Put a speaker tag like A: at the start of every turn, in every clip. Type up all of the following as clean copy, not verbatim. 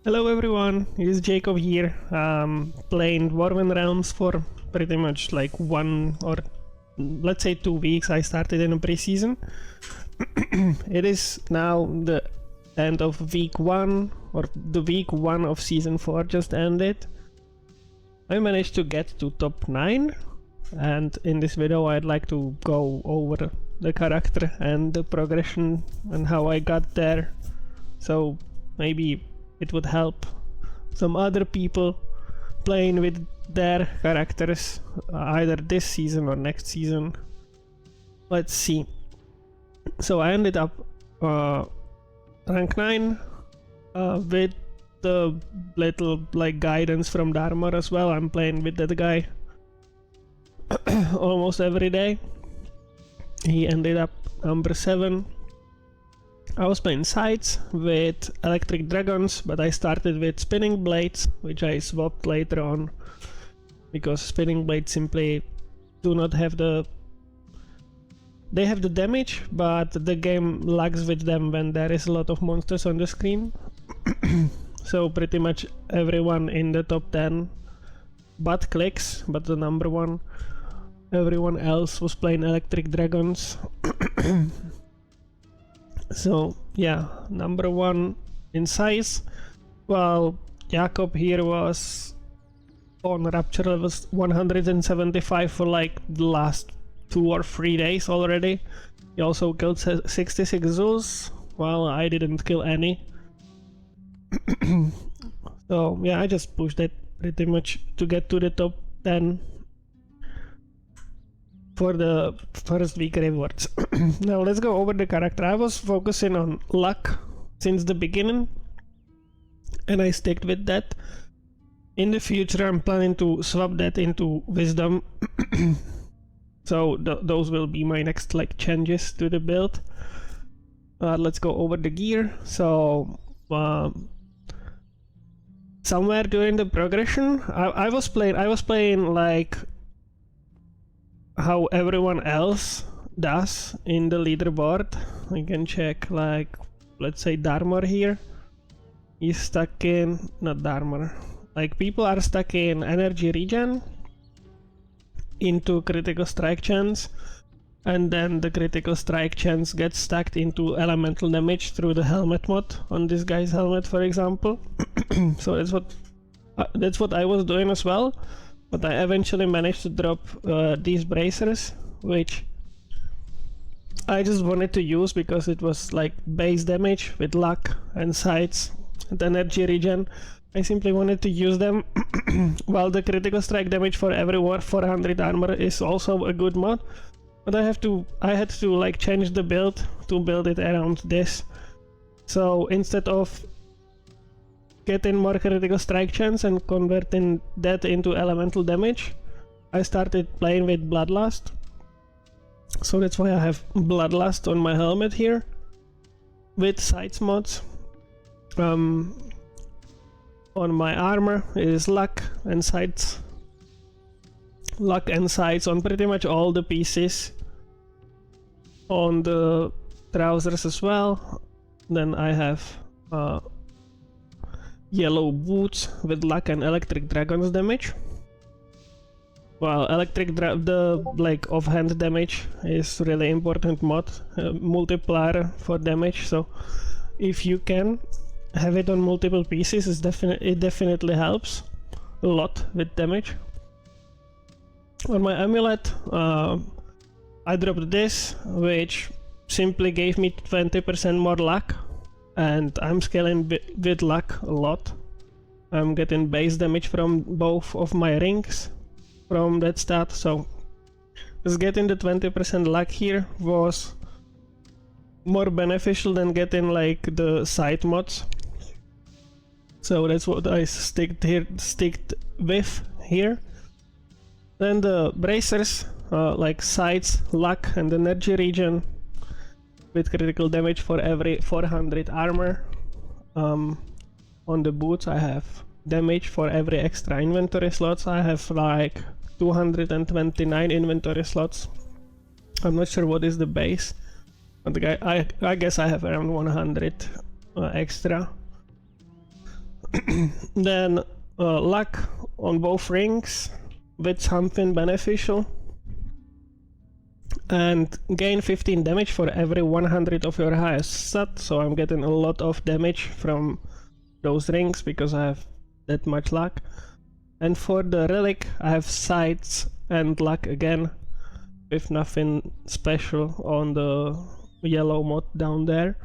A: Hello everyone, it's Jacob here. Playing Dwarven Realms for pretty much like 1 or let's say 2 weeks. I started in a pre-season. It is now the end of week 1, or the week 1 of season 4 just ended. I managed to get to top 9, and in this video I'd like to go over the character and the progression and how I got there. So maybe it would help some other people playing with their characters either this season or next season. Let's see. So I ended up rank 9 with the little like guidance from Dharma as well. I'm playing with that guy almost every day. He ended up number 7. I was playing Scythe with electric dragons, but I started with spinning blades, which I swapped later on because spinning blades simply do not have the... They have the damage, but the game lags with them when there is a lot of monsters on the screen. So pretty much everyone in the top 10 but clicks, but the number 1, everyone else was playing electric dragons. So yeah, number 1 in size, while Jacob here was on Rupture level 175 for like the last 2 or 3 days already. He also killed 66 Zeus, while I didn't kill any. So yeah, I just pushed it pretty much to get to the top 10 for the first week rewards. Now let's go over the character. I was focusing on luck since the beginning, and I stick with that. In the future I'm planning to swap that into wisdom. So those will be my next like changes to the build. Let's go over the gear. So somewhere during the progression I was playing like how everyone else does in the leaderboard. I can check, like, let's say Dharma here. He's stuck in, not Dharma, like people are stuck in energy regen into critical strike chance, and then the critical strike chance gets stacked into elemental damage through the helmet mod on this guy's helmet, for example. So that's what I was doing as well. But I eventually managed to drop these bracers, which I just wanted to use because it was like base damage with luck and sights and energy regen. I simply wanted to use them. While the critical strike damage for every 400 armor is also a good mod, but I had to like change the build to build it around this. So instead of getting more critical strike chance and converting that into elemental damage, I started playing with Bloodlust. So that's why I have Bloodlust on my helmet here with sights mods. On my armor is luck and sights. Luck and sights on pretty much all the pieces. On the trousers as well. Then I have yellow boots with luck and electric dragons damage. Well, the like offhand damage is really important mod, multiplier for damage. So if you can have it on multiple pieces, it definitely helps a lot with damage. On my amulet, I dropped this, which simply gave me 20% more luck. And I'm scaling with luck a lot. I'm getting base damage from both of my rings from that stat, so just getting the 20% luck here was more beneficial than getting like the side mods. So that's what I sticked with here. Then the bracers, like sights, luck and energy regen, with critical damage for every 400 armor. On the boots I have damage for every extra inventory slots. I have like 229 inventory slots. I'm not sure what is the base, but I guess I have around 100 extra. Then luck on both rings with something beneficial. And gain 15 damage for every 100 of your highest stat, so I'm getting a lot of damage from those rings because I have that much luck. And for the relic I have Scythe and luck again, with nothing special on the yellow mod down there.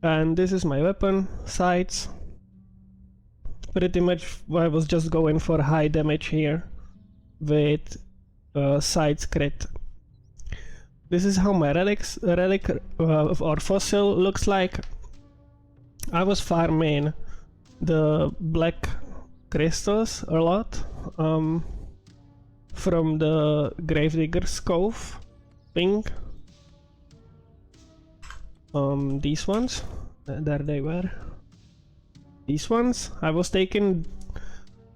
A: And this is my weapon, Scythe. Pretty much I was just going for high damage here with Scythe crit. This is how my relic or fossil looks like. I was farming the black crystals a lot from the Gravedigger's Cove thing. These ones, there they were. These ones, I was taking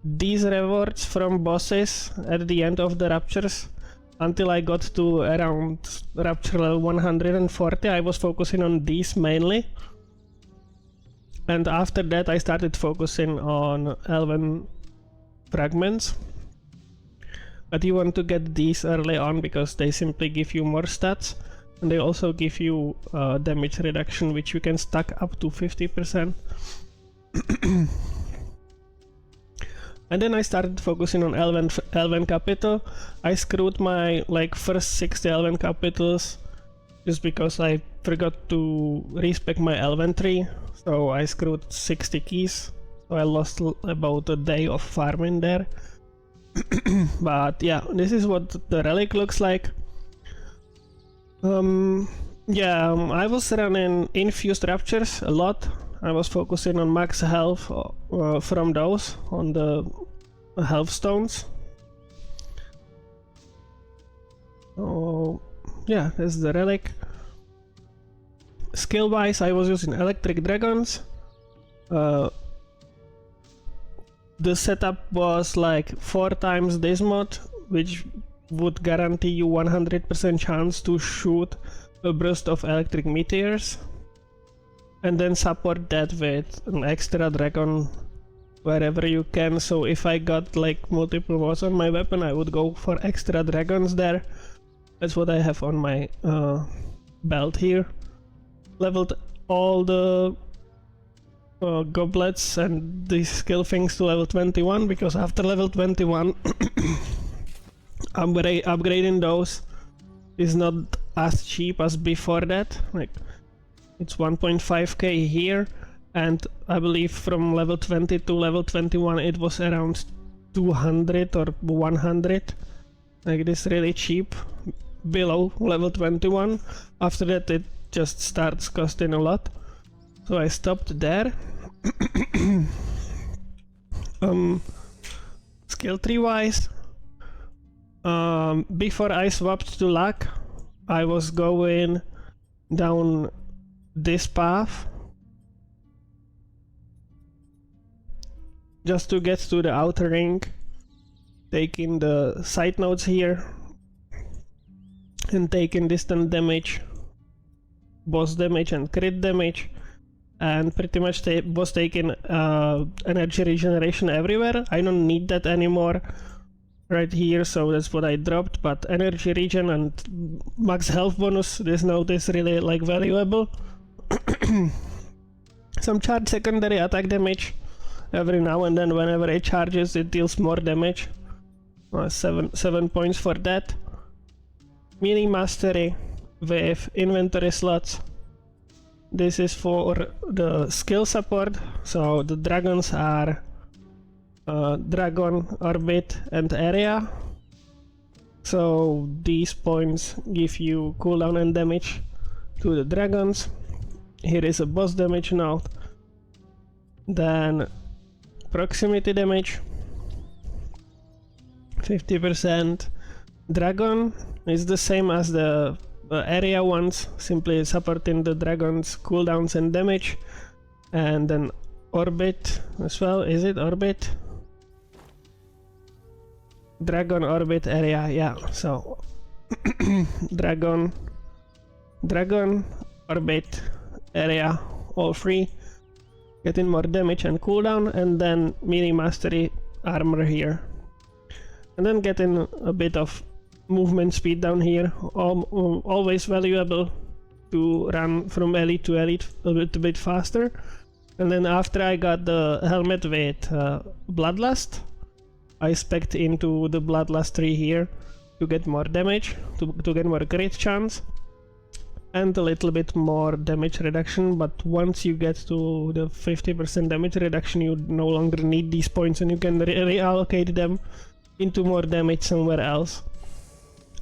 A: these rewards from bosses at the end of the Ruptures until I got to around Rupture level 140. I was focusing on these mainly, and after that I started focusing on Elven fragments. But you want to get these early on because they simply give you more stats, and they also give you damage reduction, which you can stack up to 50%. And then I started focusing on Elven capital. I screwed my first 60 Elven capitals just because I forgot to respec my Elvin Tree, so I screwed 60 keys, so I lost about a day of farming there. But yeah, this is what the relic looks like. I was running infused Ruptures a lot. I was focusing on max health from those, on the health stones. Oh, yeah, that's the relic. Skill wise, I was using electric dragons. The setup was like 4 times this mod, which would guarantee you 100% chance to shoot a burst of electric meteors. And then support that with an extra dragon wherever you can. So if I got multiple mods on my weapon, I would go for extra dragons there. That's what I have on my belt here. Leveled all the goblets and these skill things to level 21, because after level 21 upgrading those is not as cheap as before that. It's 1.5k here, and I believe from level 20 to level 21 it was around 200 or 100. This really cheap below level 21. After that it just starts costing a lot, so I stopped there. Skill tree wise, before I swapped to luck, I was going down this path just to get to the outer ring, taking the side nodes here and taking distant damage, boss damage and crit damage, and pretty much was taking energy regeneration everywhere. I don't need that anymore right here, so that's what I dropped. But energy regen and max health bonus, this node is really valuable. Some charge secondary attack damage every now and then. Whenever it charges, it deals more damage. 7 points for that. Mini mastery with inventory slots. This is for the skill support, so the dragons are dragon, orbit and area. So these points give you cooldown and damage to the dragons. Here is a boss damage node. Then proximity damage 50%. Dragon is the same as the area ones, simply supporting the dragon's cooldowns and damage. And then orbit as well. Is it orbit? Dragon, orbit, area, yeah. So dragon, orbit, area, all three getting more damage and cooldown, and then mini mastery armor here. And then getting a bit of movement speed down here, always valuable to run from elite to elite a bit faster. And then after I got the helmet with Bloodlust, I spec'd into the Bloodlust tree here to get more damage, to get more crit chance, and a little bit more damage reduction. But once you get to the 50% damage reduction, you no longer need these points and you can reallocate them into more damage somewhere else.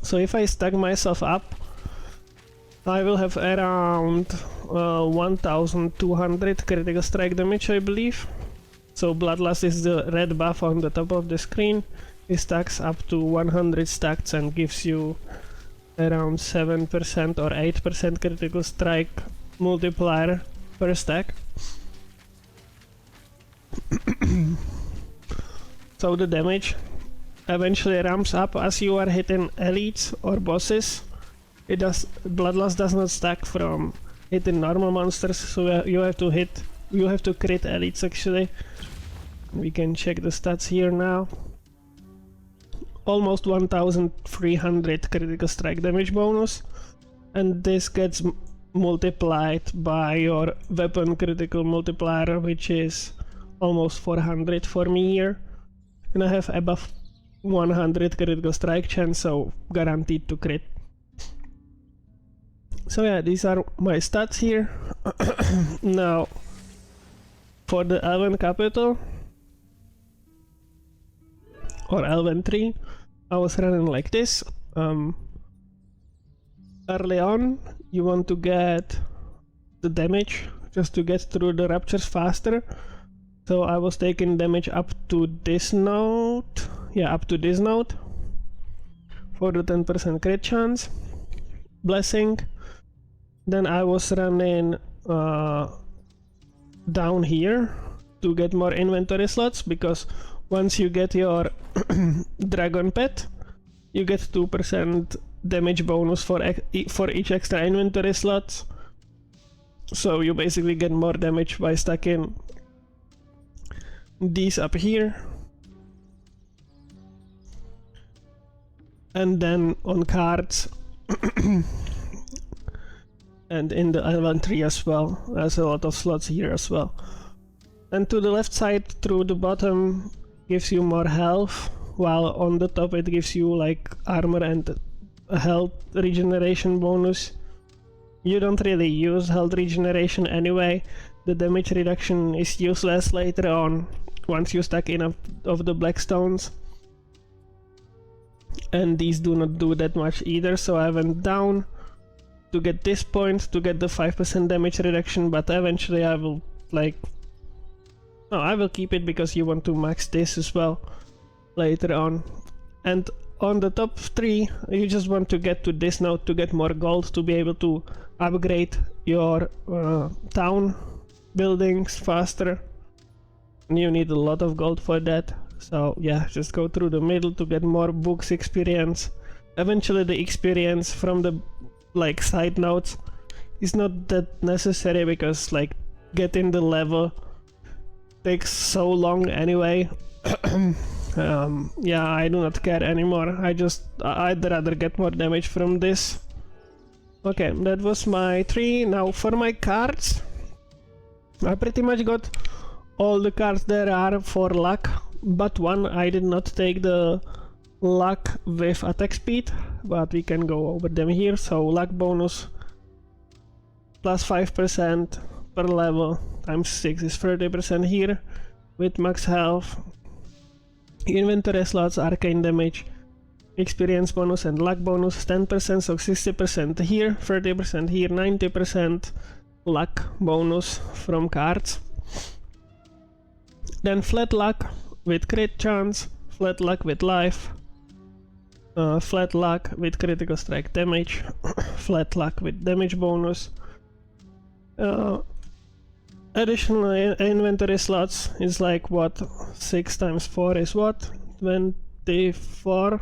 A: So if I stack myself up, I will have around 1200 critical strike damage, I believe. So Bloodlust is the red buff on the top of the screen. It stacks up to 100 stacks and gives you around 7% or 8% critical strike multiplier per stack. So the damage eventually ramps up as you are hitting elites or bosses. Bloodlust does not stack from hitting normal monsters, so you have to crit elites actually. We can check the stats here now. Almost 1300 critical strike damage bonus, and this gets multiplied by your weapon critical multiplier, which is almost 400 for me here, and I have above 100 critical strike chance, so guaranteed to crit. So yeah, these are my stats here. Now for the Elven capital or Elvin Tree, I was running like this. Early on you want to get the damage just to get through the ruptures faster, so I was taking damage up to this node. Yeah, up to this node for the 10% crit chance. Blessing. Then I was running down here to get more inventory slots, because once you get your dragon pet, you get 2% damage bonus for each extra inventory slot. So you basically get more damage by stacking these up here. And then on cards and in the Elvin Tree as well. There's a lot of slots here as well. And to the left side through the bottom gives you more health, while on the top it gives you like armor and a health regeneration bonus. You don't really use health regeneration anyway. The damage reduction is useless later on once you stack enough of the black stones. And these do not do that much either, so I went down to get this point to get the 5% damage reduction, but eventually I will I will keep it because you want to max this as well later on. And on the top 3 you just want to get to this node to get more gold to be able to upgrade your town buildings faster, and you need a lot of gold for that. So yeah, just go through the middle to get more books experience. Eventually the experience from the side nodes is not that necessary, because getting the level takes so long anyway. Yeah, I do not care anymore. I'd rather get more damage from this. Okay, that was my tree. Now for my cards, I pretty much got all the cards there are for luck, but one I did not take the luck with attack speed, but we can go over them here. So luck bonus plus 5% per level times 6 is 30% here with max health. Inventory slots, arcane damage, experience bonus and luck bonus 10%, so 60% here, 30% here, 90% luck bonus from cards. Then flat luck with crit chance, flat luck with life, flat luck with critical strike damage, flat luck with damage bonus. Additional inventory slots is what 6 times 4 is what? 24?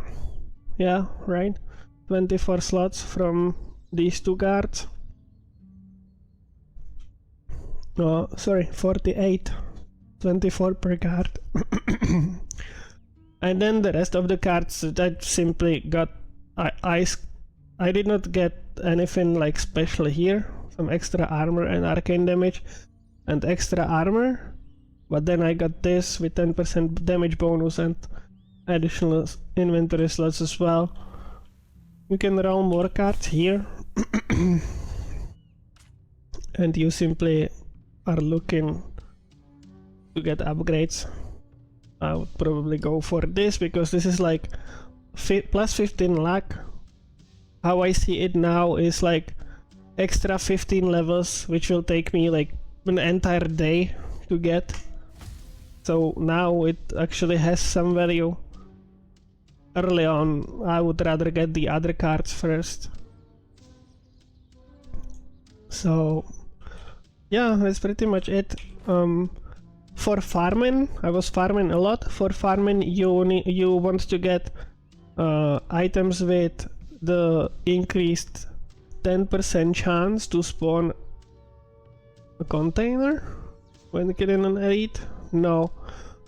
A: Yeah, right? 24 slots from these two cards. sorry, 48. 24 per card. And then the rest of the cards that simply got... I did not get anything like special here. Some extra armor and arcane damage and extra armor. But then I got this with 10% damage bonus and additional inventory slots as well. You can roll more cards here. And you simply are looking to get upgrades. I would probably go for this because this is like plus 15 luck. How I see it now is like extra 15 levels, which will take me like an entire day to get. So now it actually has some value. Early on, I would rather get the other cards first. So yeah, that's pretty much it. For farming, I was farming a lot. For farming, you want to get items with the increased 10% chance to spawn a container when killing an elite. No,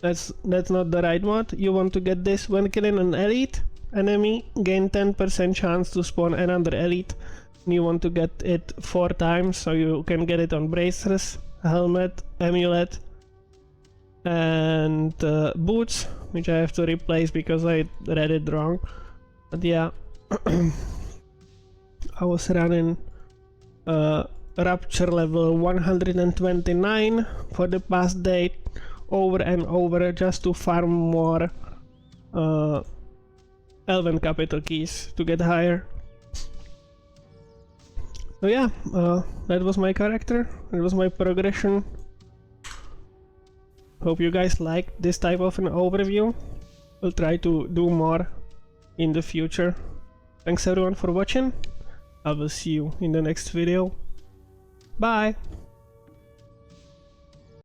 A: that's not the right mod. You want to get this when killing an elite enemy, gain 10% chance to spawn another elite. You want to get it 4 times, so you can get it on bracers, helmet, amulet, and boots, which I have to replace because I read it wrong. But yeah, I was running Rupture level 129 for the past day, over and over, just to farm more Elven capital keys to get higher. So yeah, that was my character, that was my progression. Hope you guys liked this type of an overview. We'll try to do more in the future. Thanks everyone for watching. I will see you in the next video. Bye!